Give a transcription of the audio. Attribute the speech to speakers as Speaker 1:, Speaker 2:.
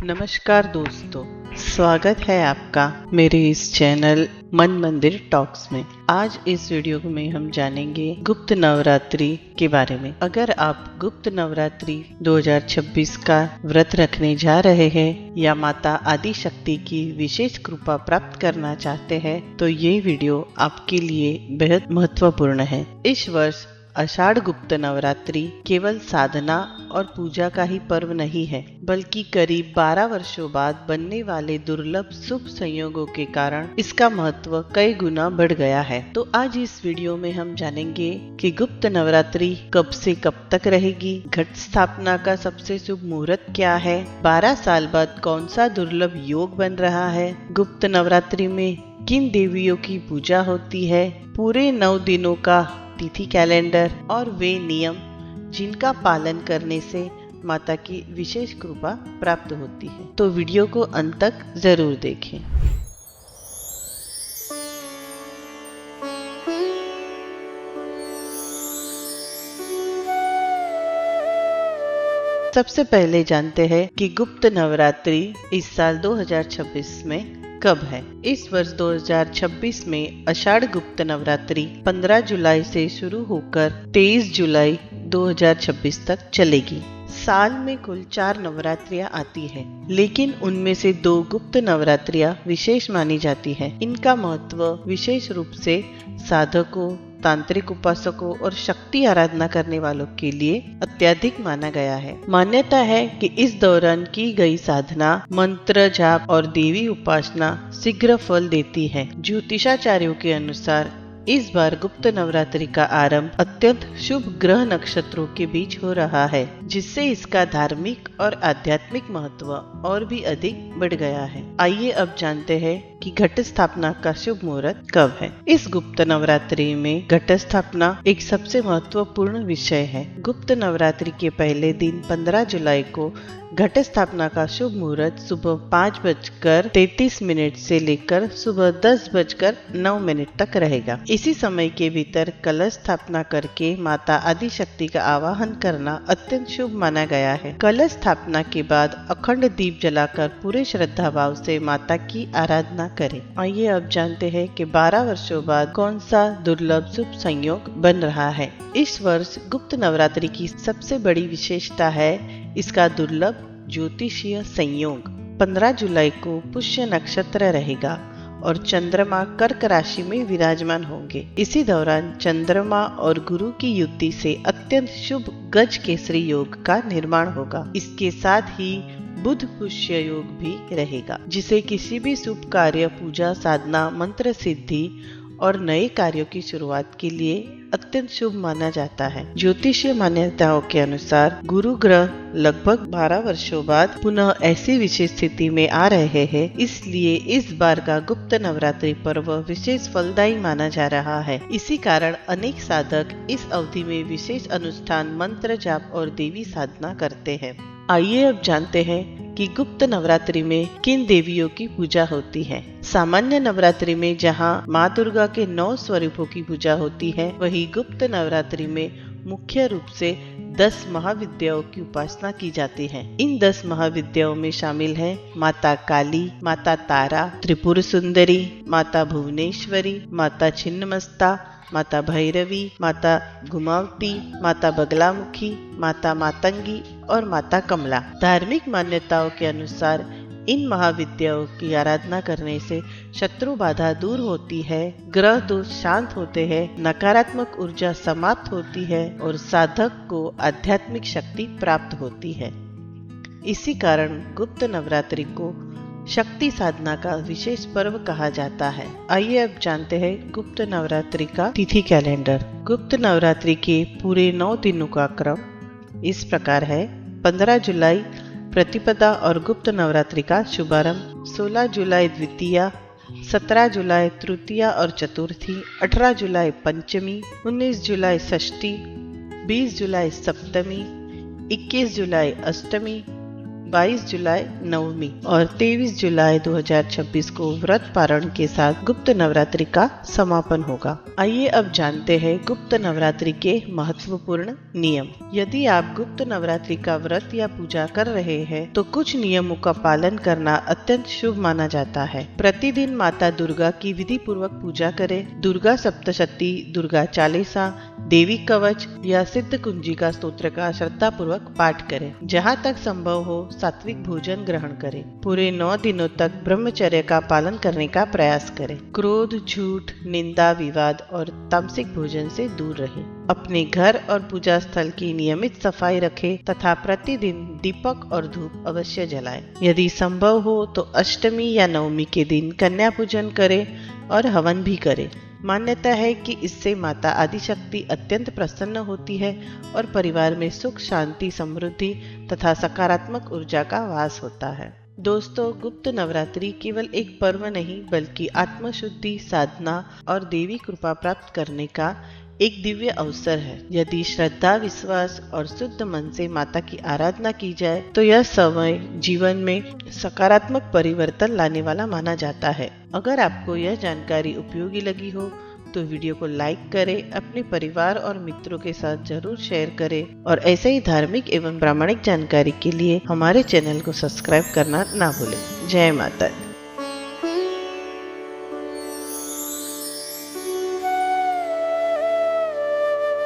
Speaker 1: नमस्कार दोस्तों, स्वागत है आपका मेरे इस चैनल मन मंदिर टॉक्स में। आज इस वीडियो में हम जानेंगे गुप्त नवरात्रि के बारे में। अगर आप गुप्त नवरात्रि 2026 का व्रत रखने जा रहे हैं या माता आदि शक्ति की विशेष कृपा प्राप्त करना चाहते हैं तो ये वीडियो आपके लिए बेहद महत्वपूर्ण है। इस वर्ष आषाढ़ गुप्त नवरात्रि केवल साधना और पूजा का ही पर्व नहीं है, बल्कि करीब 12 वर्षों बाद बनने वाले दुर्लभ शुभ संयोगों के कारण इसका महत्व कई गुना बढ़ गया है। तो आज इस वीडियो में हम जानेंगे कि गुप्त नवरात्रि कब से कब तक रहेगी, घट स्थापना का सबसे शुभ मुहूर्त क्या है, 12 साल बाद कौन सा दुर्लभ योग बन रहा है, गुप्त नवरात्रि में किन देवियों की पूजा होती है, पूरे 9 दिनों का तिथि कैलेंडर और वे नियम जिनका पालन करने से माता की विशेष कृपा प्राप्त होती है। तो वीडियो को अंत तक जरूर देखें। सबसे पहले जानते हैं कि गुप्त नवरात्रि इस साल 2026 में कब है। इस वर्ष 2026 में आषाढ़ गुप्त नवरात्रि 15 जुलाई से शुरू होकर 23 जुलाई 2026 तक चलेगी। साल में कुल 4 नवरात्रियां आती है, लेकिन उनमें से 2 गुप्त नवरात्रियां विशेष मानी जाती है। इनका महत्व विशेष रूप से साधकों, तांत्रिक उपासकों और शक्ति आराधना करने वालों के लिए अत्यधिक माना गया है। मान्यता है कि इस दौरान की गई साधना, मंत्र जाप और देवी उपासना शीघ्र फल देती है। ज्योतिषाचार्यों के अनुसार इस बार गुप्त नवरात्रि का आरंभ अत्यंत शुभ ग्रह नक्षत्रों के बीच हो रहा है, जिससे इसका धार्मिक और आध्यात्मिक महत्व और भी अधिक बढ़ गया है। आइए अब जानते हैं कि घट स्थापना का शुभ मुहूर्त कब है। इस गुप्त नवरात्रि में घट स्थापना एक सबसे महत्वपूर्ण विषय है। गुप्त नवरात्रि के पहले दिन 15 जुलाई को घट स्थापना का शुभ मुहूर्त सुबह 5:33 से लेकर सुबह 10:09 तक रहेगा। इसी समय के भीतर कलश स्थापना करके माता आदि शक्ति का आवाहन करना अत्यंत शुभ माना गया है। कलश स्थापना के बाद अखंड दीप जलाकर पूरे श्रद्धा भाव से माता की आराधना करें। आइए अब जानते हैं कि 12 वर्षों बाद कौन सा दुर्लभ शुभ संयोग बन रहा है। इस वर्ष गुप्त नवरात्रि की सबसे बड़ी विशेषता है इसका दुर्लभ ज्योतिषीय संयोग। 15 जुलाई को पुष्य नक्षत्र रहेगा और चंद्रमा कर्क राशि में विराजमान होंगे। इसी दौरान चंद्रमा और गुरु की युति से अत्यंत शुभ गज केसरी योग का निर्माण होगा। इसके साथ ही बुध पुष्य योग भी रहेगा, जिसे किसी भी शुभ कार्य, पूजा, साधना, मंत्र सिद्धि और नए कार्यों की शुरुआत के लिए अत्यंत शुभ माना जाता है। ज्योतिषीय मान्यताओं के अनुसार गुरु ग्रह लगभग 12 वर्षों बाद पुनः ऐसी विशेष स्थिति में आ रहे हैं, इसलिए इस बार का गुप्त नवरात्रि पर्व विशेष फलदायी माना जा रहा है। इसी कारण अनेक साधक इस अवधि में विशेष अनुष्ठान, मंत्र जाप और देवी साधना करते हैं। आइए अब जानते हैं कि गुप्त नवरात्रि में किन देवियों की पूजा होती है। सामान्य नवरात्रि में जहां माँ दुर्गा के 9 स्वरूपों की पूजा होती है, वहीं गुप्त नवरात्रि में मुख्य रूप से 10 महाविद्याओं की उपासना की जाती है। इन 10 महाविद्याओं में शामिल है माता काली, माता तारा, त्रिपुर सुंदरी, माता भुवनेश्वरी, माता छिन्नमस्ता, माता भैरवी, माता घुमावती, माता बगलामुखी, माता मातंगी और माता कमला। धार्मिक मान्यताओं के अनुसार इन महाविद्याओं की आराधना करने से शत्रु बाधा दूर होती है, ग्रह दोष शांत होते हैं, नकारात्मक ऊर्जा समाप्त होती है और साधक को आध्यात्मिक शक्ति प्राप्त होती है। इसी कारण गुप्त नवरात्रि को शक्ति साधना का विशेष पर्व कहा जाता है। आइए अब जानते हैं गुप्त नवरात्रि का तिथि कैलेंडर। गुप्त नवरात्रि के पूरे 9 दिनों का क्रम इस प्रकार है। 15 जुलाई प्रतिपदा और गुप्त नवरात्रि का शुभारंभ, 16 जुलाई द्वितीया, 17 जुलाई तृतीया और चतुर्थी, 18 जुलाई पंचमी, 19 जुलाई षष्ठी, 20 जुलाई सप्तमी, 21 जुलाई अष्टमी, 22 जुलाई नवमी और 23 जुलाई 2026 को व्रत पारण के साथ गुप्त नवरात्रि का समापन होगा। आइए अब जानते हैं गुप्त नवरात्रि के महत्वपूर्ण नियम। यदि आप गुप्त नवरात्रि का व्रत या पूजा कर रहे हैं तो कुछ नियमों का पालन करना अत्यंत शुभ माना जाता है। प्रतिदिन माता दुर्गा की विधि पूर्वक पूजा करें। दुर्गा सप्तशती, दुर्गा चालीसा, देवी कवच या सिद्ध कुंजिका स्तोत्र का श्रद्धा पूर्वक पाठ करें। जहाँ तक संभव हो सात्विक भोजन ग्रहण करें। पूरे 9 दिनों तक ब्रह्मचर्य का पालन करने का प्रयास करें। क्रोध, झूठ, निंदा, विवाद और तामसिक भोजन से दूर रहें। अपने घर और पूजा स्थल की नियमित सफाई रखें तथा प्रतिदिन दीपक और धूप अवश्य जलाएं। यदि संभव हो तो अष्टमी या नवमी के दिन कन्या पूजन करें और हवन भी करें। मान्यता है कि इससे माता आदिशक्ति अत्यंत प्रसन्न होती है और परिवार में सुख, शांति, समृद्धि तथा सकारात्मक ऊर्जा का वास होता है। दोस्तों, गुप्त नवरात्रि केवल एक पर्व नहीं बल्कि आत्मशुद्धि, साधना और देवी कृपा प्राप्त करने का एक दिव्य अवसर है। यदि श्रद्धा, विश्वास और शुद्ध मन से माता की आराधना की जाए तो यह समय जीवन में सकारात्मक परिवर्तन लाने वाला माना जाता है। अगर आपको यह जानकारी उपयोगी लगी हो तो वीडियो को लाइक करें, अपने परिवार और मित्रों के साथ जरूर शेयर करें और ऐसे ही धार्मिक एवं प्रामाणिक जानकारी के लिए हमारे चैनल को सब्सक्राइब करना ना भूलें। जय माता दी।